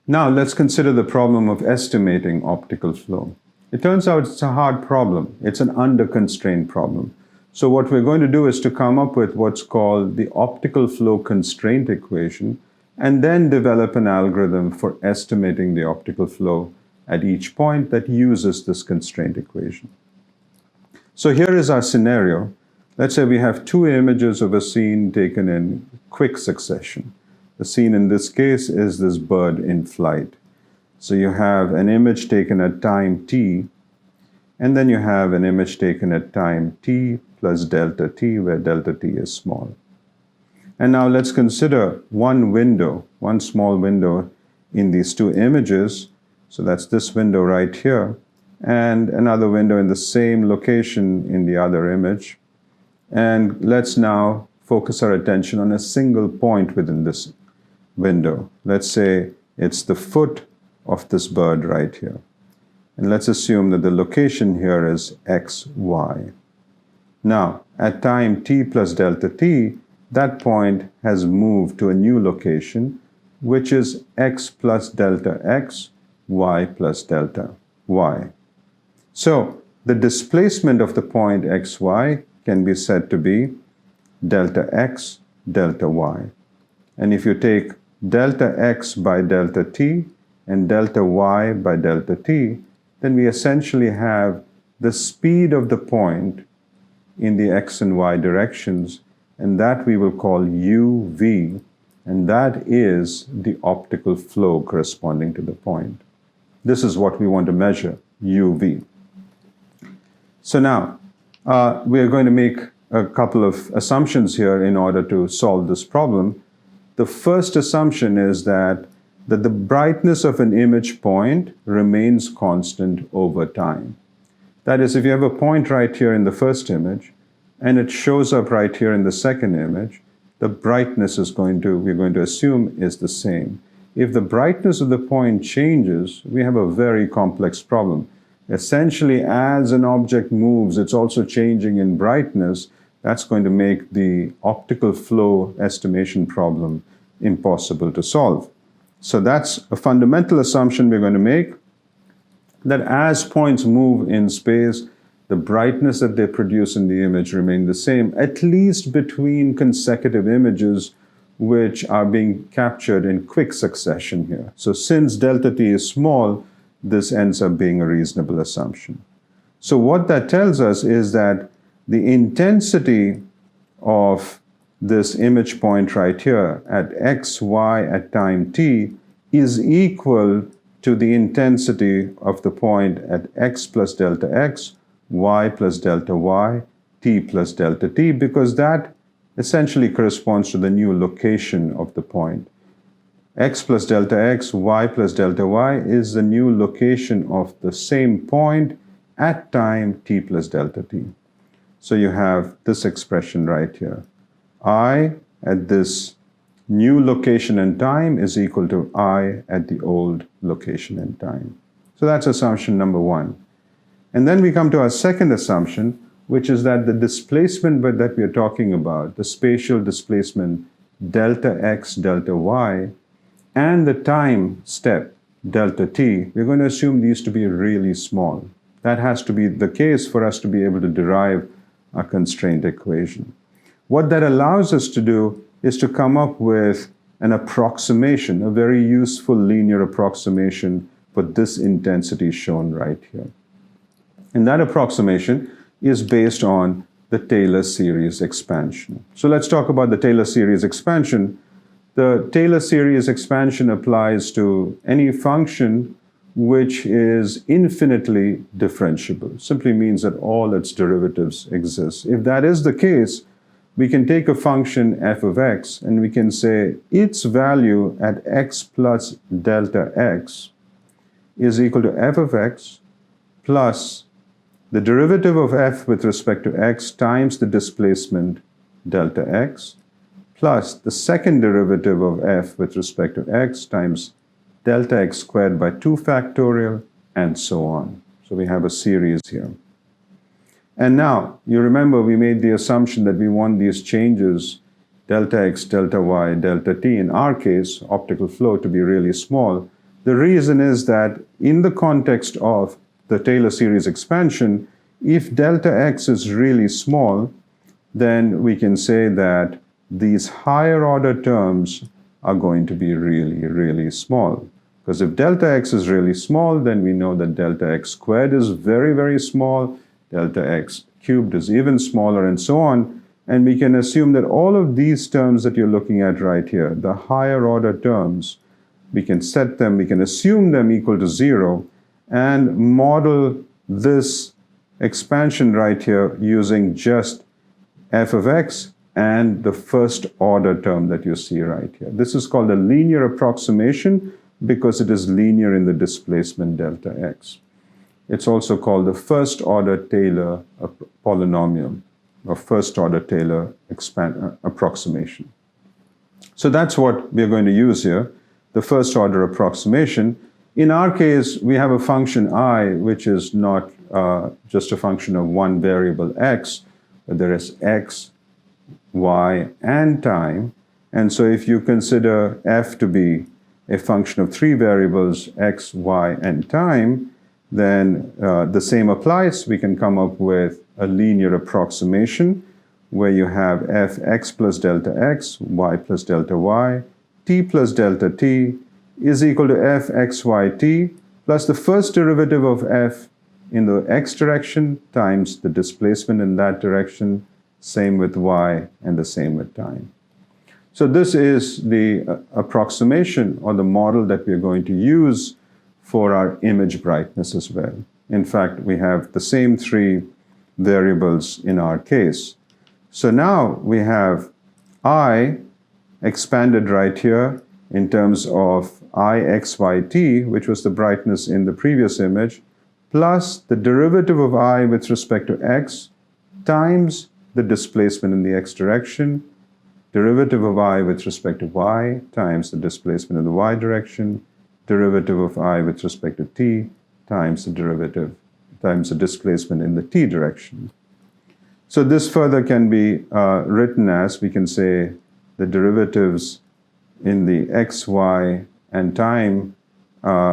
Now let's consider the problem of estimating optical flow. It turns out it's a hard problem. It's an under-constraint problem. So what we're going to do is to come up with what's called the optical flow constraint equation, and then develop an algorithm for estimating the optical flow at each point that uses this constraint equation. So here is our scenario. Let's say we have two images of a scene taken in quick succession. The scene in this case is this bird in flight. So you have an image taken at time t, and then you have an image taken at time t plus delta t, where delta t is small. And now let's consider one window, one small window in these two images. So that's this window right here, and another window in the same location in the other image. And let's now focus our attention on a single point within this window. Let's say it's the foot of this bird right here. And let's assume that the location here is x, y. Now, at time t plus delta t, that point has moved to a new location, which is x plus delta x, y plus delta y. So, the displacement of the point xy can be said to be delta x, delta y. And if you take delta x by delta t and delta y by delta t, then we essentially have the speed of the point in the x and y directions, and that we will call uv, and that is the optical flow corresponding to the point. This is what we want to measure, uv. So now, we are going to make a couple of assumptions here in order to solve this problem. The first assumption is that the brightness of an image point remains constant over time. That is, if you have a point right here in the first image, and it shows up right here in the second image, the brightness is we're going to assume is the same. If the brightness of the point changes, we have a very complex problem. Essentially, as an object moves, it's also changing in brightness. That's going to make the optical flow estimation problem impossible to solve. So that's a fundamental assumption we're going to make, that as points move in space, the brightness that they produce in the image remain the same, at least between consecutive images which are being captured in quick succession here. So since delta t is small, this ends up being a reasonable assumption. So what that tells us is that the intensity of this image point right here at x, y at time t is equal to the intensity of the point at x plus delta x, y plus delta y, t plus delta t, because that essentially corresponds to the new location of the point. X plus delta x, y plus delta y is the new location of the same point at time t plus delta t. So you have this expression right here. I at this new location and time is equal to I at the old location and time. So that's assumption number one. And then we come to our second assumption, which is that the displacement that we are talking about, the spatial displacement delta x, delta y, and the time step delta t, we're going to assume these to be really small. That has to be the case for us to be able to derive a constraint equation. What that allows us to do is to come up with an approximation, a very useful linear approximation for this intensity shown right here. And that approximation is based on the Taylor series expansion. So let's talk about the Taylor series expansion. The Taylor series expansion applies to any function which is infinitely differentiable. Simply means that all its derivatives exist. If that is the case, we can take a function f of x and we can say its value at x plus delta x is equal to f of x plus the derivative of f with respect to x times the displacement delta x plus the second derivative of f with respect to x times delta x squared by 2 factorial, and so on. So we have a series here. And now, you remember we made the assumption that we want these changes, delta x, delta y, delta t, in our case, optical flow, to be really small. The reason is that in the context of the Taylor series expansion, if delta x is really small, then we can say that these higher order terms are going to be really, really small. Because if delta x is really small, then we know that delta x squared is very, very small, delta x cubed is even smaller, and so on. And we can assume that all of these terms that you're looking at right here, the higher order terms, we can set them, we can assume them equal to 0 and model this expansion right here using just f of x and the first order term that you see right here. This is called a linear approximation because it is linear in the displacement delta x. It's also called the first order Taylor polynomial or first order Taylor approximation. So that's what we're going to use here, the first order approximation. In our case, we have a function I, which is not just a function of one variable x, but there is x, y, and time. And so if you consider f to be a function of three variables, x, y, and time, then the same applies. We can come up with a linear approximation where you have fx plus delta x, y plus delta y, t plus delta t is equal to fxyt plus the first derivative of f in the x direction times the displacement in that direction, same with y and the same with time. So this is the approximation or the model that we're going to use for our image brightness as well. In fact, we have the same three variables in our case. So now we have I expanded right here in terms of ixyt, which was the brightness in the previous image, plus the derivative of I with respect to x times the displacement in the x direction, derivative of I with respect to y times the displacement in the y direction, derivative of I with respect to t times the derivative times the displacement in the t direction. So this further can be written as, we can say the derivatives in the x, y, and time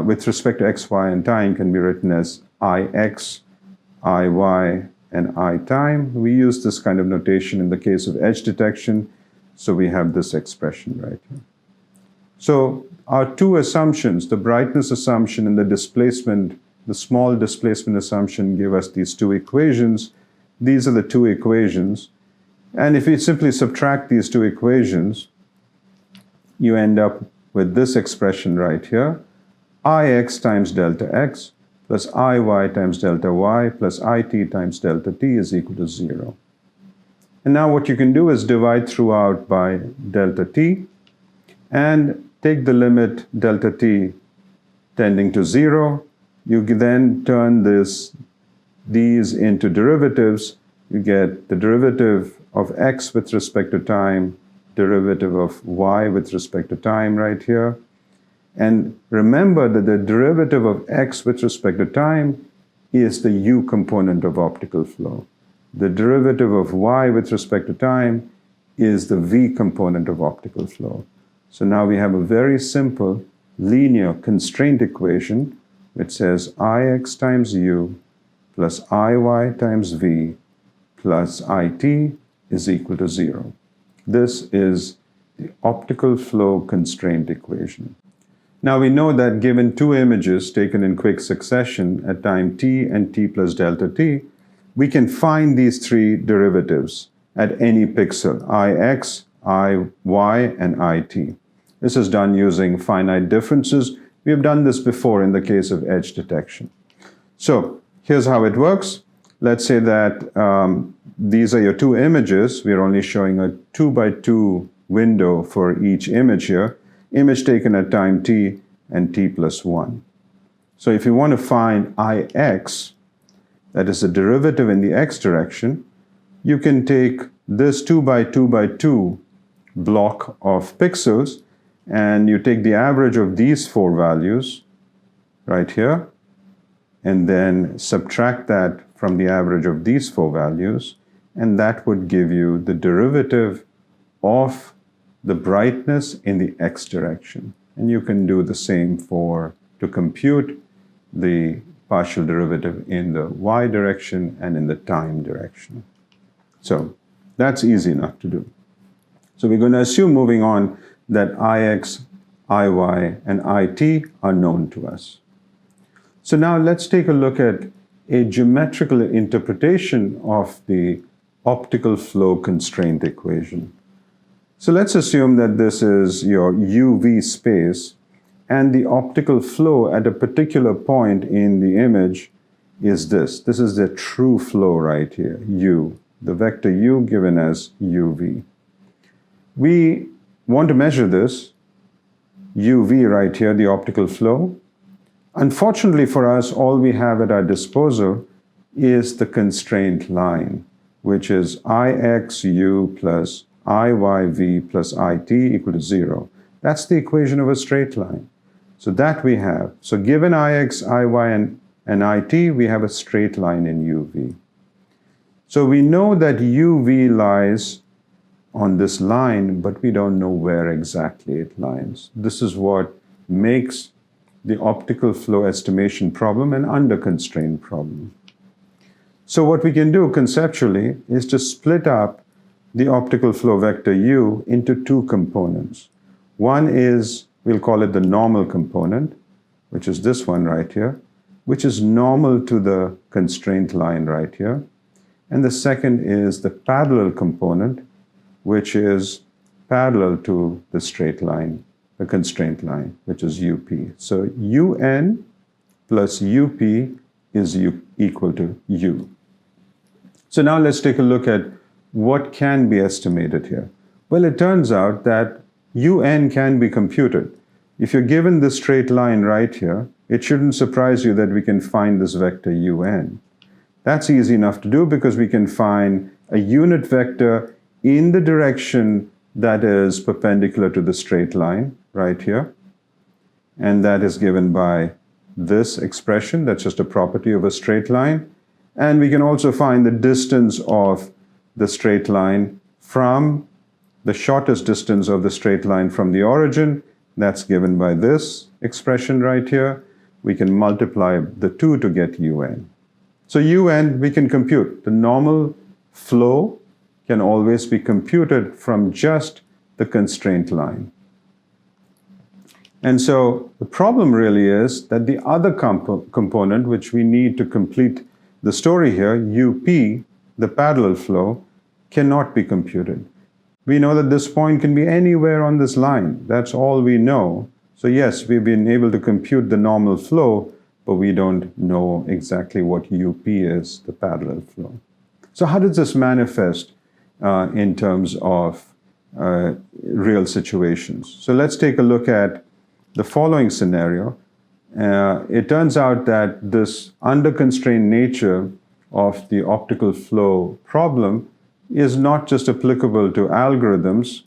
with respect to x, y, and time can be written as ix, iy, and I time. We use this kind of notation in the case of edge detection, so we have this expression right here. So our two assumptions, the brightness assumption and the displacement, the small displacement assumption, give us these two equations. These are the two equations. And if you simply subtract these two equations, you end up with this expression right here, ix times delta x plus iy times delta y plus it times delta t is equal to 0. And now what you can do is divide throughout by delta t and take the limit delta t tending to 0. You then turn these into derivatives. You get the derivative of x with respect to time, derivative of y with respect to time right here. And remember that the derivative of x with respect to time is the u component of optical flow. The derivative of y with respect to time is the v component of optical flow. So now we have a very simple linear constraint equation which says ix times u plus iy times v plus it is equal to 0. This is the optical flow constraint equation. Now we know that given two images taken in quick succession at time t and t plus delta t, we can find these three derivatives at any pixel, ix, iy, and it. This is done using finite differences. We have done this before in the case of edge detection. So here's how it works. Let's say that these are your two images. We're only showing a 2 by 2 window for each image here. Image taken at time t and t plus 1. So if you want to find ix, that is the derivative in the x direction, you can take this 2 by 2 by 2 block of pixels and you take the average of these four values right here and then subtract that from the average of these four values, and that would give you the derivative of the brightness in the x direction. And you can do the same for to compute the partial derivative in the y direction and in the time direction. So that's easy enough to do. So we're going to assume, moving on, that Ix, Iy, and It are known to us. So now let's take a look at a geometrical interpretation of the optical flow constraint equation. So let's assume that this is your UV space, and the optical flow at a particular point in the image is this. This is the true flow right here, U, the vector U given as UV. We want to measure this, UV right here, the optical flow. Unfortunately for us, all we have at our disposal is the constraint line, which is Ixu plus Iyv plus It equal to 0. That's the equation of a straight line. So that we have. So given Ix, Iy, and It, we have a straight line in UV. So we know that UV lies on this line, but we don't know where exactly it lies. This is what makes the optical flow estimation problem an under-constrained problem. So what we can do conceptually is to split up the optical flow vector U into two components. One is, we'll call it the normal component, which is this one right here, which is normal to the constraint line right here. And the second is the parallel component, which is parallel to the straight line, the constraint line, which is UP. So UN plus UP is equal to U. So now let's take a look at what can be estimated here. Well, it turns out that UN can be computed. If you're given this straight line right here, it shouldn't surprise you that we can find this vector UN. That's easy enough to do because we can find a unit vector in the direction that is perpendicular to the straight line right here. And that is given by this expression. That's just a property of a straight line. And we can also find the distance of the straight line from the shortest distance of the straight line from the origin. That's given by this expression right here. We can multiply the two to get UN. So UN we can compute. The normal flow can always be computed from just the constraint line. And so the problem really is that the other component which we need to complete the story here, UP, the parallel flow, cannot be computed. We know that this point can be anywhere on this line. That's all we know. So yes, we've been able to compute the normal flow, but we don't know exactly what UP is, the parallel flow. So how does this manifest in terms of real situations? So let's take a look at the following scenario. It turns out that this under-constrained nature of the optical flow problem is not just applicable to algorithms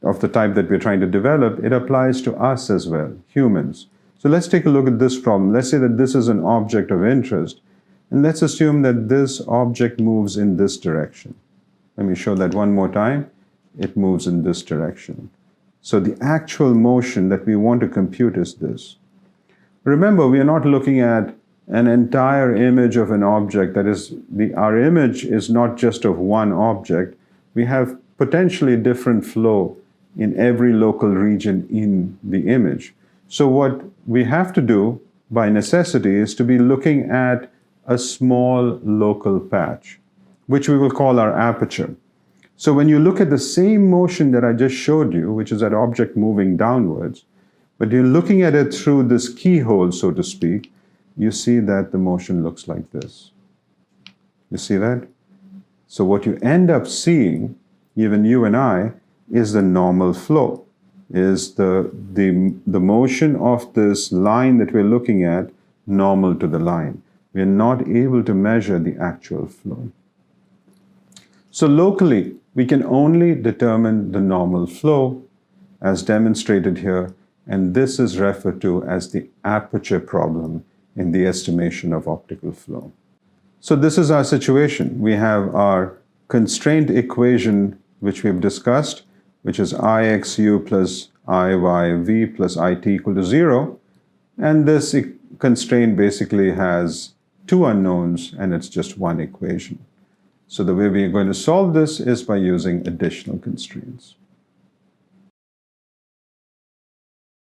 of the type that we're trying to develop, it applies to us as well, humans. So let's take a look at this problem. Let's say that this is an object of interest, and let's assume that this object moves in this direction. Let me show that one more time. It moves in this direction. So the actual motion that we want to compute is this. Remember, we are not looking at an entire image of an object. That is, our image is not just of one object. We have potentially different flow in every local region in the image. So what we have to do by necessity is to be looking at a small local patch, which we will call our aperture. So when you look at the same motion that I just showed you, which is that object moving downwards, but you're looking at it through this keyhole, so to speak, you see that the motion looks like this. You see that? So what you end up seeing, even you and I, is the normal flow, is the motion of this line that we're looking at normal to the line. We're not able to measure the actual flow. So locally, we can only determine the normal flow as demonstrated here, and this is referred to as the aperture problem in the estimation of optical flow. So this is our situation. We have our constraint equation, which we've discussed, which is Ixu plus Iyv plus It equal to 0. And this constraint basically has two unknowns, and it's just one equation. So the way we are going to solve this is by using additional constraints.